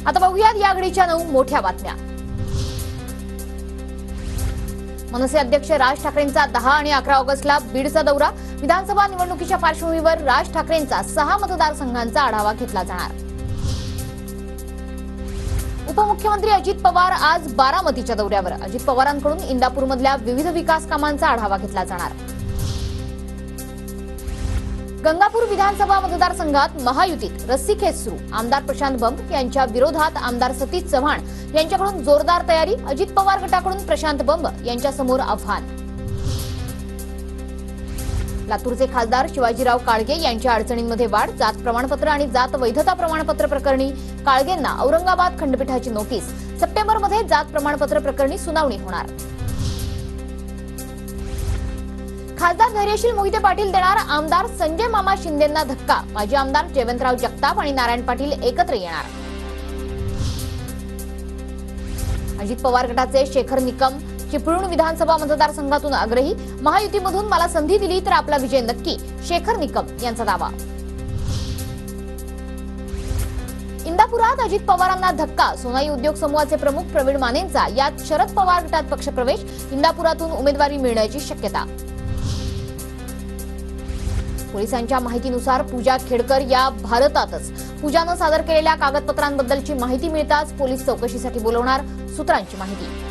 आता बघूयात या घडीच्या 9 मोठ्या बातम्या। मनसे अध्यक्ष राज ठाकरेंचा 10 आणि 11 ऑगस्टला बीडचा दौरा। विधानसभा निवडणुकीच्या पार्श्वभूमीवर राज ठाकरेंचा 6 मतदारसंघांचा आढावा घेतला जाणार। उपमुख्यमंत्री अजित पवार आज बारामतीच्या दौऱ्यावर। अजित पवारांकडून इंदापूरमधल्या विविध विकास कामांचा आढावा घेतला जाणार। गंगापूर विधानसभा मतदारसंघात महायुतीत रस्सीखेच सुरू। आमदार प्रशांत बंब यांच्या विरोधात आमदार सतीश चव्हाण यांच्याकडून जोरदार तयारी। अजित पवार गटाकडून प्रशांत बंब यांच्या समोर आव्हान। लातूरचे खासदार शिवाजीराव काळगे यांच्या अडचणींमध्ये वाढ। जात प्रमाणपत्र आणि जात वैधता प्रमाणपत्र प्रकरणी काळगेंना औरंगाबाद खंडपीठाची नोटीस। सप्टेंबरमध्ये जात प्रमाणपत्र प्रकरणी सुनावणी होणार। खासदार धैर्यशील मोहिते पाटील देणार आमदार संजय मामा शिंदेंना धक्का। माजी आमदार जयवंतराव जगताप आणि नारायण पाटील एकत्र येणार। अजित पवार गटाचे शेखर निकम चिपळूण विधानसभा मतदारसंघातून आग्रही। महायुतीमधून मला संधी दिली तर आपला विजय नक्की, शेखर निकम यांचा दावा। इंदापुरात अजित पवारांना धक्का। सोनाई उद्योग समूहाचे प्रमुख प्रवीण मानेंचा यात शरद पवार गटात पक्षप्रवेश। इंदापुरातून उमेदवारी मिळण्याची शक्यता। पोलिसांच्या माहितीनुसार पूजा खेडकर या भारतातच। पूजानं सादर केलेल्या कागदपत्रांबद्दलची माहिती मिळताच पोलीस चौकशीसाठी बोलवणार, सूत्रांची माहिती।